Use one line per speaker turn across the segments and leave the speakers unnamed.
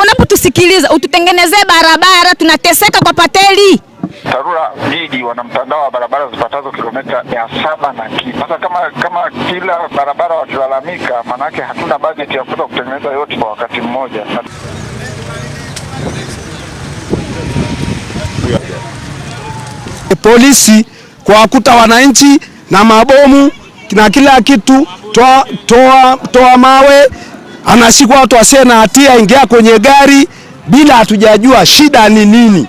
unapotusikiliza ututengenezee barabara, tunateseka kwa pateli.
TARURA jiji wana mtandao wa barabara zipatazo kilomita 700 na kitu. Sasa kama kila barabara wakilalamika, maana yake hatuna bajeti ya kutengeneza yote kwa wakati mmoja.
Polisi kwa wakuta wananchi na mabomu na kila kitu, toa mawe, anashikwa watu wasio na hatia, ingia kwenye gari bila hatujajua shida ni nini.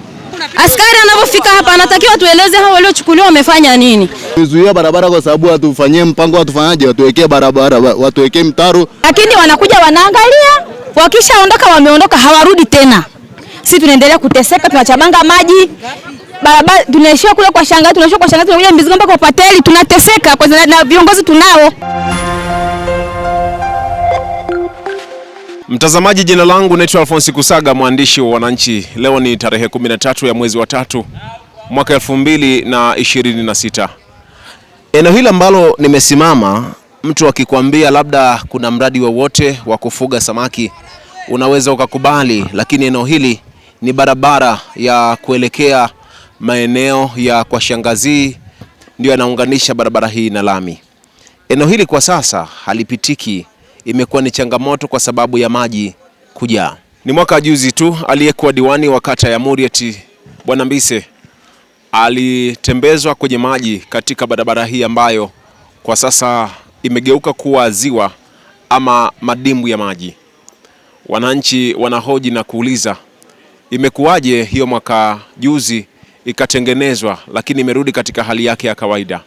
Askari anapofika hapa anatakiwa tueleze hao waliochukuliwa wamefanya nini.
Tuzuia barabara kwa sababu watufanyie mpango, watufanyaje, watuwekee barabara, watuwekee mtaro.
Lakini wanakuja wanaangalia, wakishaondoka wameondoka, hawarudi tena. Sisi tunaendelea kuteseka, tunachabanga maji. Barabara tunaishia kule kwa shangazi, tunakuja Mizigo mpaka kwa pateli, tunateseka kwa na viongozi tunao.
Mtazamaji, jina langu naitwa Alphonse Kusaga, mwandishi wa Wananchi. Leo ni tarehe 13 ya mwezi wa 3 mwaka 2026. Eneo hili ambalo nimesimama, mtu akikwambia labda kuna mradi wowote wa kufuga samaki unaweza ukakubali, lakini eneo hili ni barabara ya kuelekea maeneo ya kwa shangazi, ndio yanaunganisha barabara hii na lami. Eneo hili kwa sasa halipitiki, imekuwa ni changamoto kwa sababu ya maji kujaa. Ni mwaka juzi tu aliyekuwa diwani wa kata ya Murieti Bwana Mbise alitembezwa kwenye maji katika barabara hii ambayo kwa sasa imegeuka kuwa ziwa ama madimbu ya maji. Wananchi wanahoji na kuuliza, imekuwaje hiyo mwaka juzi ikatengenezwa lakini imerudi katika hali yake ya kawaida?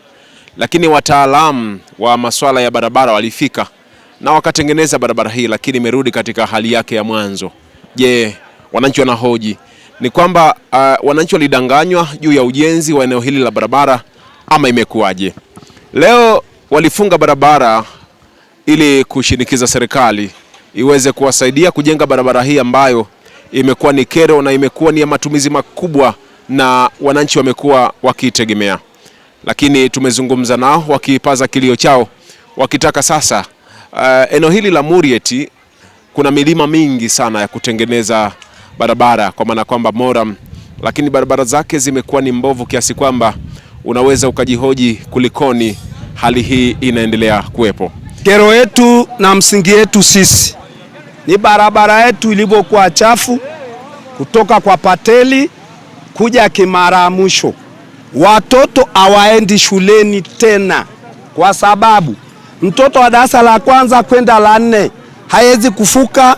Lakini wataalamu wa masuala ya barabara walifika na wakatengeneza barabara hii, lakini imerudi katika hali yake ya mwanzo. Je, wananchi wanahoji ni kwamba wananchi walidanganywa juu ya ujenzi wa eneo hili la barabara ama imekuwaje? Leo walifunga barabara ili kushinikiza serikali iweze kuwasaidia kujenga barabara hii ambayo imekuwa ni kero na imekuwa ni ya matumizi makubwa na wananchi wamekuwa wakitegemea. Lakini tumezungumza nao wakipaza kilio chao, wakitaka sasa eneo hili la Murieti kuna milima mingi sana ya kutengeneza barabara, kwa maana kwamba Moram, lakini barabara zake zimekuwa ni mbovu kiasi kwamba unaweza ukajihoji kulikoni hali hii inaendelea kuwepo.
Kero yetu na msingi yetu sisi ni barabara yetu ilivyokuwa chafu kutoka kwa pateli kuja Kimara mwisho. Watoto hawaendi shuleni tena kwa sababu mtoto wa darasa la kwanza kwenda la 4 hawezi kufuka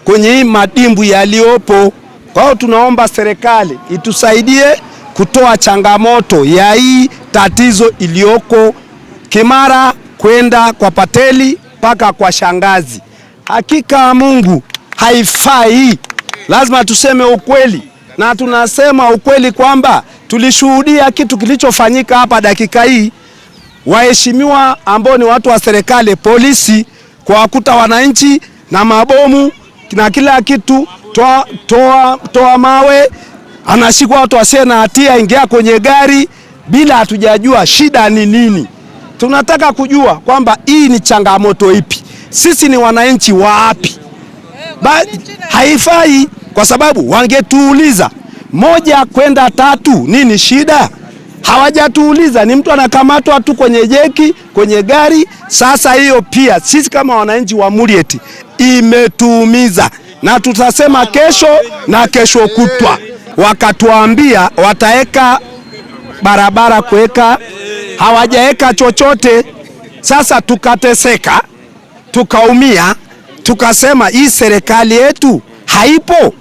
kwenye hii madimbu yaliopo. Kwa hiyo tunaomba serikali itusaidie kutoa changamoto ya hii tatizo ilioko Kimara kwenda kwa pateli mpaka kwa shangazi. Hakika Mungu haifai, lazima tuseme ukweli, na tunasema ukweli kwamba tulishuhudia kitu kilichofanyika hapa dakika hii. Waheshimiwa ambao ni watu wa serikali, polisi kwa wakuta wananchi na mabomu na kila kitu, toa mawe, anashikwa watu wasio na hatia, ingia kwenye gari bila hatujajua shida ni nini. Tunataka kujua kwamba hii ni changamoto ipi, sisi ni wananchi wapi? Haifai, kwa sababu wangetuuliza 1 kwenda 3 nini shida. Hawajatuuliza, ni mtu anakamatwa tu kwenye jeki, kwenye gari. Sasa hiyo pia sisi kama wananchi wa Murieti imetuumiza, na tutasema kesho na kesho kutwa. Wakatuambia wataeka barabara kuweka, hawajaeka chochote. Sasa tukateseka, tukaumia, tukasema hii serikali yetu haipo.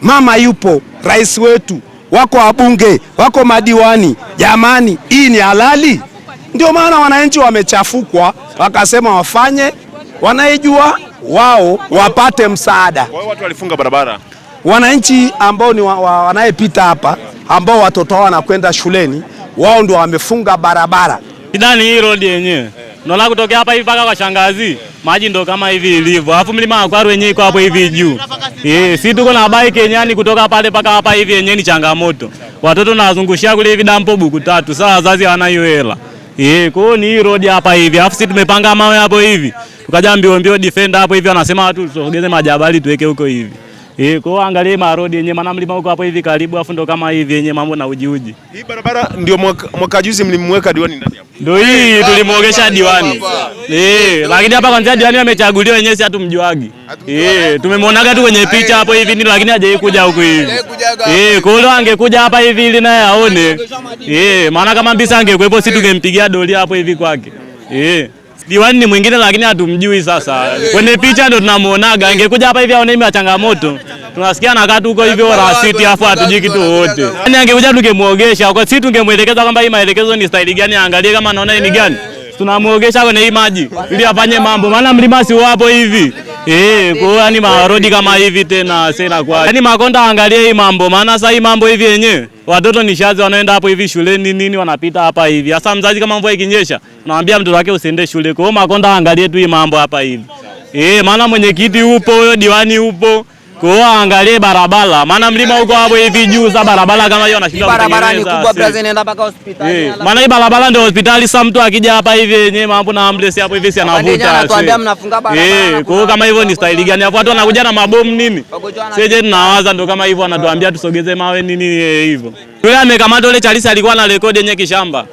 Mama yupo, rais wetu, wako wabunge, wako madiwani. Jamani, hii ni halali? Ndio maana wananchi wamechafukwa, wakasema wafanye wanaijua wao, wapate msaada.
Kwa hiyo watu walifunga barabara.
Wananchi ambao ni wanayepita hapa, ambao watoto wao wanakwenda shuleni, wao ndio wamefunga barabara.
Ndani hii road yenyewe unaona kutokea hapa hivi mpaka kwa shangazi, maji ndo kama hivi ilivyo. Alafu mlima wa Kwaru wenyewe iko hapo hivi juu. Si tuko na bike yenyani kutoka pale mpaka hapa hivi yenyewe ni changamoto. Watoto nawazungushia kule hivi dampo buku 3. Sasa wazazi hawana hiyo hela. Kwa hiyo ni hii road hapa hivi. Alafu sisi tumepanga mawe hapo hivi. Tukaja mbio defender hapo hivi anasema watu tusogeze majabali tuweke huko hivi. Kwa hiyo angalia marodi yenyewe maana mlima huko hapo hivi karibu afu ndo kama hivi yenyewe mambo na uji.
Hii barabara ndio mwaka juzi mlimweka diwani ndani hapo.
Ndio hii tulimuogesha diwani. Lakini hapa kwanza diwani amechaguliwa wenyewe si hatumjuagi. Tumemwonaga tu kwenye picha hapo hivi ndio lakini hajawahi kuja huko hivi. Kwa hiyo angekuja hapa hivi ili naye aone. Maana kama Mbisa angekuepo si tungempigia doli hapo hivi kwake. Diwani ni mwingine lakini hatumjui sasa. Kwenye picha ndo tunamuonaga. Angekuja hapa hivi aone mimi changamoto. Tunasikia anakaa tu huko hivi rasiti afu hatujui kitu wote. Yaani angekuja tungemuogesha kwa sisi tungemuelekeza kwamba hii maelekezo ni style gani angalie kama anaona ni gani. Tunamuogesha kwenye hii maji ili afanye mambo. Maana mlima si wapo hivi. Kwa hiyo yani marodi kama hivi tena sena kwa. Yaani Makonda angalie hii mambo. Maana sasa hii mambo hivi yenyewe. Watoto ni shazi wanaenda hapo hivi shuleni nini wanapita hapa hivi. Sasa mzazi kama mvua ikinyesha, unamwambia mtoto wake usiende shule. Kwa hiyo Makonda angalie tu hii mambo hapa hivi. Maana mwenyekiti upo, huyo diwani upo. Kwa hiyo angalie barabara. Maana mlima huko hapo hivi juu za barabara kama hiyo anashinda kutengeneza.
Barabara ni kubwa brother inaenda mpaka hospitali.
Maana hii barabara ndio hospitali sasa mtu akija hapa hivi yenyewe mambo na ambulance hapo hivi si anavuta.
Anatuambia mnafunga barabara.
Kwa hiyo kama hivyo ni style gani? Hapo watu wanakuja na mabomu nini? Sije tunawaza ndio kama hivyo anatuambia tusogeze mawe nini hivyo. Yule amekamata yule Charles alikuwa na rekodi yenyewe kishamba.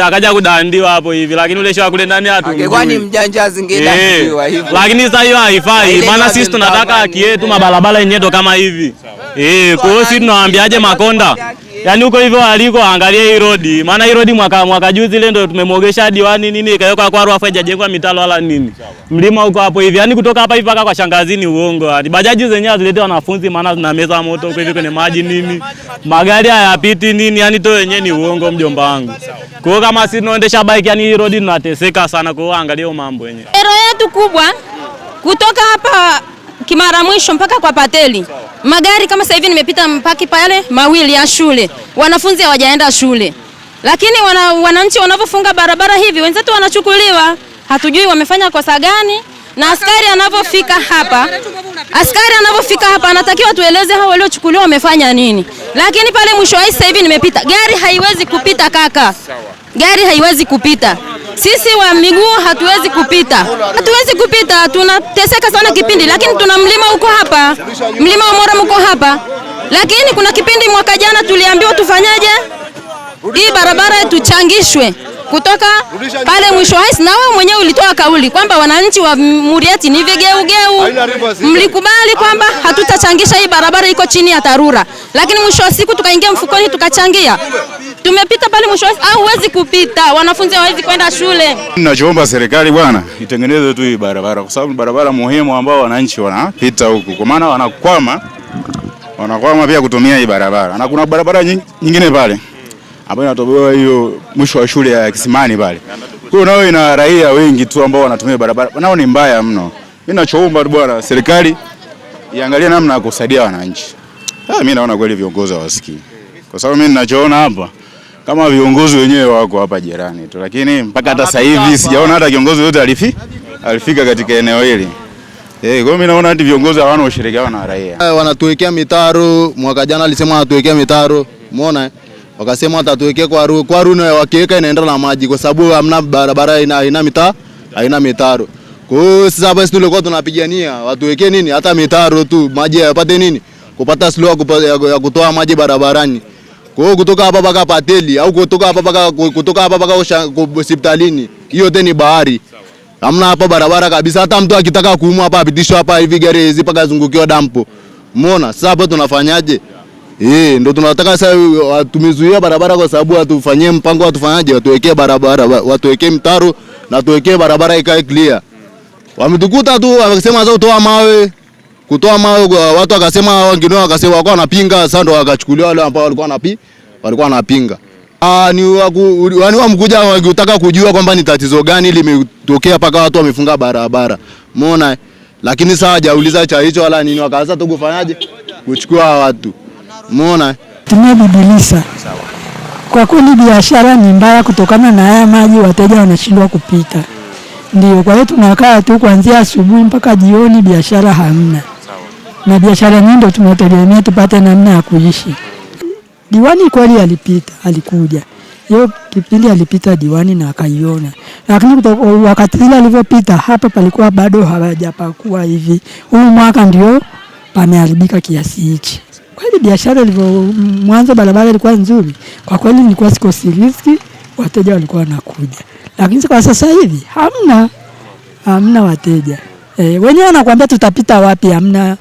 Akaja kudandiwa hapo hivi lakini ule shwa kule ndani hatu.
Angekuwa ni mjanja zingedandiwa hivyo.
Lakini sasa hiyo haifai. Maana sisi tunataka haki yetu mabarabara yenyewe ndo kama hivi. Kwa hiyo sisi tunawaambiaje Makonda? Yaani huko hivyo aliko angalia hii road. Maana hii road mwaka juzi ile ndio tumemuogesha diwani nini ikaweka kwa ruafa haijajengwa mitalo wala nini. Mlima huko hapo hivi. Yaani kutoka hapa hivi mpaka kwa Shangazini uongo. Bajaji zenyewe zilete wanafunzi maana zina meza moto huko hivi kwenye maji nini. Magari hayapiti nini yaani to yenyewe ni uongo mjomba wangu. Kwa hiyo kama sisi tunaendesha bike yani hii road tunateseka sana kwa hiyo angalia mambo yenyewe.
Kero yetu kubwa kutoka hapa Kimara Mwisho mpaka kwa Pateli. Magari kama sasa hivi nimepita mpaki pale mawili ya shule. Wanafunzi hawajaenda shule. Lakini wananchi wanavyofunga barabara hivi wenzetu wanachukuliwa. Hatujui wamefanya kosa gani na askari anapofika hapa anatakiwa tueleze hao waliochukuliwa wamefanya nini. Lakini pale mwisho wa sasa hivi nimepita. Gari haiwezi kupita kaka. Gari haiwezi kupita. Sisi wa miguu hatuwezi kupita. Tunateseka sana kipindi lakini tuna mlima huko hapa. Mlima wa Mora mko hapa. Lakini kuna kipindi mwaka jana tuliambiwa tufanyaje? Hii barabara tuchangishwe kutoka pale mwisho wa na wewe mwenyewe ulitoa kauli kwamba wananchi wa Murieti ni vigeugeu. Mlikubali kwamba hatutachangisha hii barabara iko chini ya TARURA. Lakini mwisho wa siku tukaingia mfukoni tukachangia. Tumepita pale mwisho au huwezi kupita. Wanafunzi hawezi kwenda shule.
Ninachoomba serikali bwana itengeneze tu hii barabara kwa sababu barabara muhimu ambao wananchi wanapita huku. Kwa maana wanakwama pia kutumia hii barabara. Na kuna barabara nyingine pale ambayo inatoboa hiyo mwisho wa shule ya Kisimani pale. Kwa hiyo nao ina raia wengi tu ambao wanatumia barabara. Nao ni mbaya mno. Mimi ninachoomba bwana serikali iangalie namna ya kusaidia wananchi. Mimi naona kweli viongozi hawasikii. Kwa sababu mimi ninachoona hapa kama viongozi wenyewe wako hapa jirani tu, lakini mpaka hata sasa hivi sijaona hata kiongozi yote alifika katika eneo hili. Kwa hiyo mimi naona hadi viongozi hawana ushirikiano na raia.
Wanatuwekea mitaro, mwaka jana alisema wanatuwekea mitaro, umeona? Wakasema watatuwekea kwa runi wakiweka inaenda na maji kwa sababu hamna barabara haina mitaro. Kwa hiyo sasa basi tulikuwa tunapigania watuwekee nini hata mitaro tu maji yapate nini? Kupata slow ya kutoa maji barabarani. Kwa hiyo kutoka hapa mpaka Pateli au kutoka hapa mpaka hospitalini hiyo tena ni bahari. Hamna hapa barabara kabisa hata mtu akitaka kuumwa hapa apitishwe hapa hivi gari hizi mpaka zungukiwa dampo. Umeona? Sasa hapo tunafanyaje? Ndio tunataka sasa tumezuia barabara kwa sababu watufanyie mpango watufanyaje watuwekee barabara watuwekee mtaro na tuwekee barabara ikae clear. Wametukuta tu wakasema sasa kutoa mawe watu wakasema wengine wakasema wako wanapinga sasa ndo wakachukuliwa wale ambao walikuwa wanapinga. Ni wamkuja wakitaka kujua kwamba ni tatizo gani limetokea paka watu wamefunga barabara. Umeona? Lakini sasa hajauliza cha hicho wala nini wakaanza tu kufanyaje? Kuchukua watu. Umeona?
Tumebadilisa. Kwa kweli biashara ni mbaya kutokana na haya maji wateja wanashindwa kupita. Ndio kwa hiyo tunakaa tu kuanzia asubuhi mpaka jioni biashara hamna. Na biashara nyingi ndio tunategemea tupate namna ya kuishi. Diwani kweli alikuja. Hiyo kipindi alipita diwani na akaiona. Lakini wakati ile alivyopita hapa palikuwa bado hawajapakua hivi. Huu mwaka ndio pameharibika kiasi hichi. Kweli biashara ilivyo mwanzo barabara ilikuwa nzuri. Kwa kweli nilikuwa sikosi riziki, wateja walikuwa wanakuja. Lakini kwa sasa hivi hamna wateja. Wenyewe wanakuambia tutapita wapi, hamna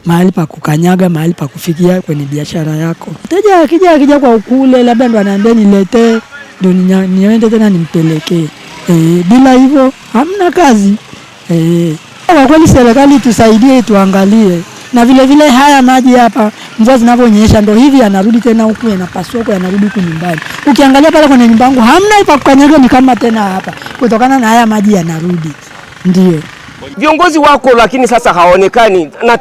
mahali pa kukanyaga, mahali pa kufikia kwenye biashara yako. Mteja akija kwa ukule labda ndo anaambia niletee ndo niende tena nimpelekee. Bila hivyo hamna kazi. Kwa kweli serikali tusaidie, tuangalie. Na vile vile haya maji hapa mvua zinaponyesha ndo hivi yanarudi tena huku yanapasua huko yanarudi huku nyumbani. Ukiangalia pale kwenye nyumba yangu hamna pa kukanyaga, ni kama tena hapa kutokana na haya maji yanarudi. Ndio.
Viongozi wako lakini sasa hawaonekani. Na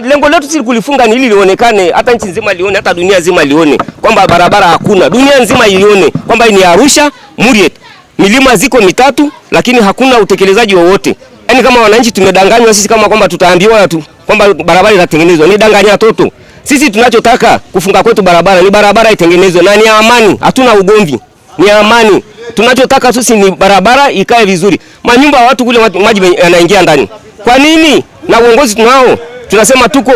lengo letu si kulifunga ni ili lionekane, hata nchi nzima lione, hata dunia nzima lione kwamba barabara hakuna. Dunia nzima ione kwamba ni Arusha, Muriet. Milima ziko mitatu lakini hakuna utekelezaji wowote. Yaani kama wananchi tumedanganywa sisi kama kwamba tutaambiwa tu kwamba barabara itatengenezwa. Ni danganya toto. Sisi tunachotaka kufunga kwetu barabara ni barabara itengenezwe na ni amani, hatuna ugomvi. Ni amani. Tunachotaka sisi ni barabara ikae vizuri. Manyumba watu kule maji yanaingia ndani. Kwa nini? Na uongozi tunao. Tunasema tuko.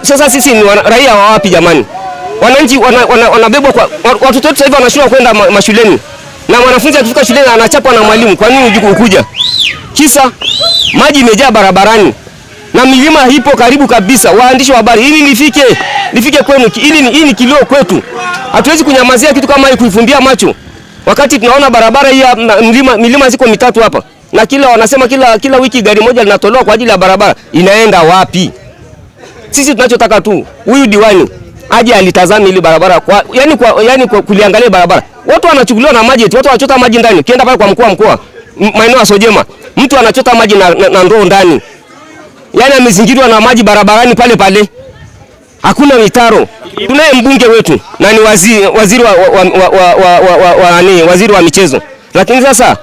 Sasa sisi ni raia wa wapi jamani? Wananchi wanabebwa kwa watoto wetu sasa hivi wanashindwa kwenda mashuleni. Na mwanafunzi akifika shuleni anachapwa na mwalimu. Kwa nini ukuja? Kisa maji imejaa barabarani. Na milima ipo karibu kabisa. Waandishi wa habari, hili lifike kwenu. Hii ni kilio kwetu. Hatuwezi kunyamazia kitu kama hii kuifumbia macho. Wakati tunaona barabara hii milima ziko mitatu hapa. Na wanasema kila wiki gari moja linatolewa kwa ajili ya barabara. Inaenda wapi? Sisi tunachotaka tu huyu diwani aje alitazame ile barabara yani kuliangalia barabara. Watu wanachukuliwa na maji, watu wanachota maji ndani. Ukienda pale kwa mkoa maeneo ya Sojema, mtu anachota maji na ndoo ndani. Yaani amezingirwa na maji barabarani pale. Hakuna mitaro. Tunaye mbunge wetu na ni waziri wa michezo. Lakini sasa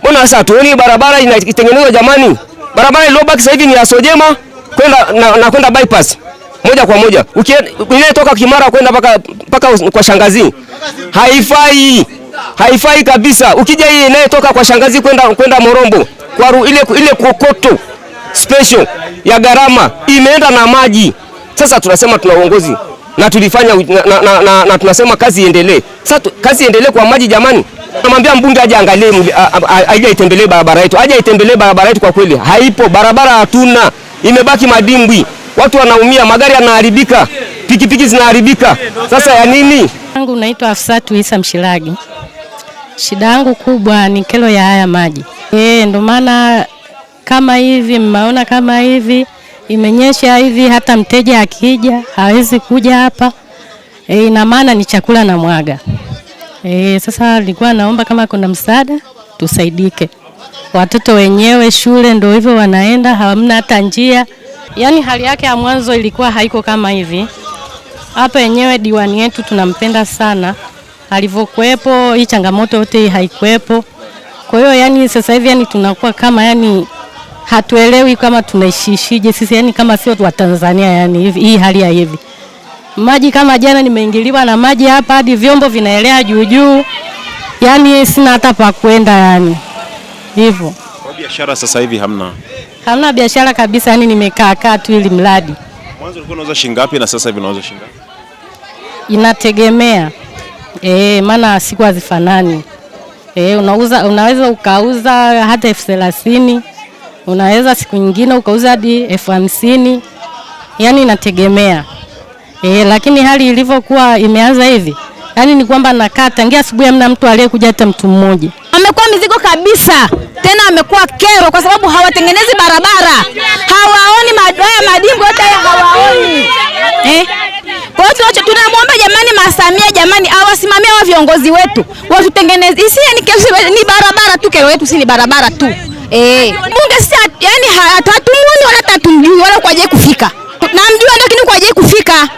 mbona sasa tuoni barabara inatengenezwa jamani? Barabara iliyobaki sasa hivi ni ya Sojema kwenda bypass moja kwa moja. Toka Kimara kwenda paka kwa Shangazi. Haifai kabisa. Ukija hii inayetoka kwa Shangazi kwenda Morombo kwa ile kokoto special ya gharama imeenda na maji. Sasa tunasema tuna uongozi na tulifanya na tunasema kazi iendelee. Sasa kazi iendelee kwa maji jamani. Tunamwambia mbunge aje angalie, aje itembelee barabara yetu. Aje itembelee barabara yetu, kwa kweli haipo. Barabara hatuna. Imebaki madimbwi. Watu wanaumia, magari yanaharibika, pikipiki zinaharibika. Sasa ya nini?
Yangu naitwa Afsatu Isa Mshilagi. Shida yangu kubwa ni kero ya haya maji. Ndio maana kama hivi mmeona kama hivi imenyesha hivi, hata mteja akija hawezi kuja hapa. Ina maana ni chakula na mwaga. Sasa nilikuwa naomba kama kuna msaada tusaidike. Watoto wenyewe shule ndio hivyo wanaenda, hamna hata njia. Yaani hali yake ya mwanzo ilikuwa haiko kama hivi. Hapa yenyewe diwani yetu tunampenda sana. Alivyokuepo hii changamoto yote haikuepo. Kwa hiyo yani sasa hivi yani tunakuwa kama yani hatuelewi kama tunaishishije sisi, yani kama sio wa Tanzania yani hivi hii hali ya hivi. Maji kama jana nimeingiliwa na maji hapa hadi vyombo vinaelea juu. Yani sina hata pa kwenda yani. Hivyo.
Kwa biashara sasa hivi
hamna biashara kabisa, yani nimekaa tu ili mradi.
Mwanzo ulikuwa unauza shilingi ngapi na sasa hivi unauza shilingi ngapi?
Inategemea. Maana siku hazifanani. Unaweza ukauza hata 30,000. Unaweza siku nyingine ukauza hadi 50,000. Yani inategemea. Lakini hali ilivyokuwa imeanza hivi, yani ni kwamba nakaa tangia asubuhi hamna mtu aliyekuja hata mtu mmoja.
Amekuwa mizigo kabisa. Tena amekuwa kero kwa sababu hawatengenezi barabara. Hawaoni madimbo yote hawaoni. Kwa hiyo tunamwomba jamani Masamia jamani awasimamie wa viongozi wetu. Watutengeneze. Ni barabara tu, kero yetu si ni barabara tu. Bunge si yani hatumuoni wala tatumjui wala kwa je kufika. Namjua lakini kwa je kufika.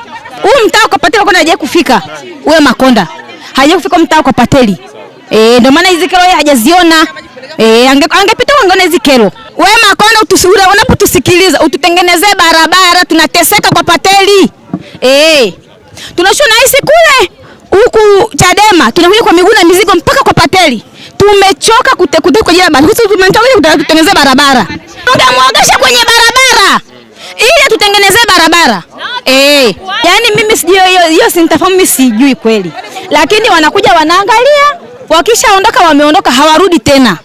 Huu mtaa kwa Pateli kwa je kufika. Uwe Makonda. Haje kufika mtaa kwa Pateli. Ndio maana hizi kero hajaziona. Angepita wangeona hizi kero. Wewe Makonda utushauri unapotusikiliza ututengenezee barabara, tunateseka kwa Pateli. Tunashona hisi kule. huku Chadema tunakuja kwa miguu na mizigo mpaka kwa pateli. Tumechoka kutekute kwa jina bana. Sisi tumetoka kutengeneza barabara. Tunamwagasha kwenye barabara ili tutengeneze barabara. Yaani mimi sijui hiyo sintafahamu, mimi sijui kweli. Lakini wanakuja wanaangalia, wakishaondoka wameondoka, hawarudi tena.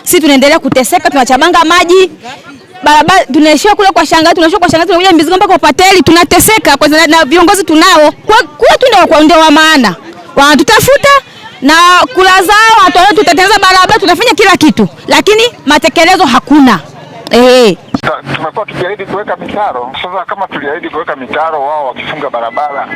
Sisi tunaendelea kuteseka, tunachabanga maji. Barabara tunaishia kule kwa shangazi, tunakuja mizigo mpaka kwa pateli, tunateseka kwa na viongozi tunao. Kwa ndio wa maana. Wanatutafuta na kula zao, watu tutatengeneza barabara, tunafanya kila kitu, lakini matekelezo hakuna.
Tumekuwa tukiahidi kuweka mitaro. Sasa kama tuliahidi kuweka mitaro, wao wakifunga barabara,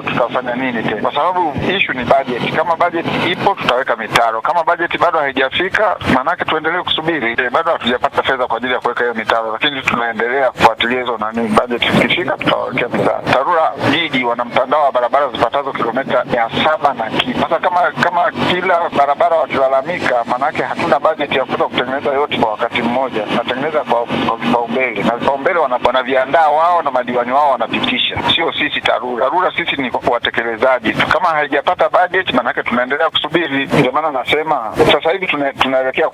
tutafanya nini tena? Kwa sababu issue ni budget. Kama budget ipo tutaweka mitaro. Kama budget bado haijafika, maana yake tuendelee kusubiri. Bado hatujapata fedha kwa ajili ya kuweka hiyo mitaro, lakini tunaendelea kufuatilia hizo nani. Budget ikifika tutawekea mitaro. TARURA jiji wana mtandao wa barabara zipatazo kilomita 700 na kitu. Sasa kama kila barabara wakilalamika, maana yake hatuna budget ya kutengeneza yote kwa wakati mmoja. Tunatengeneza kwa vipaumbele, na vipaumbele wanaviandaa wao na madiwani wao wanapitisha, sio sisi TARURA. TARURA sisi ni watekelezaji tu. Kama haijapata budget, maana yake tunaendelea kusubiri. Ndio maana nasema sasa hivi tunaelekea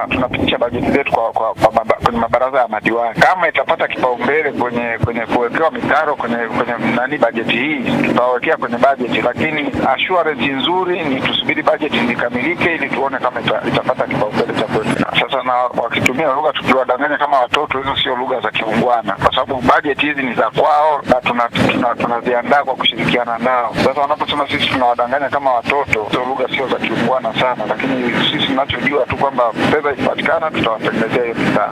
tunapitisha budget zetu kwenye mabaraza ya madiwani. Kama itapata kipaumbele kwenye kuwekewa mitaro kwenye budget hii, tutawekea kwenye budget, lakini assurance nzuri ni tusubiri budget ikamilike ili tuone kama itapata kipaumbele cha kwetu. Sasa na wakitumia lugha tukiwadanganya kama watoto, hizo sio lugha za kiungwana, kwa sababu budget hizi ni za kwao na tunaziandaa kwa kushirikiana nao. Sasa wanaposema sisi tunawadanganya kama watoto, hizo lugha sio za kiungwana sana, lakini sisi tunachojua tu kwamba fedha ikipatikana tutawatengenezea hiyo bidhaa.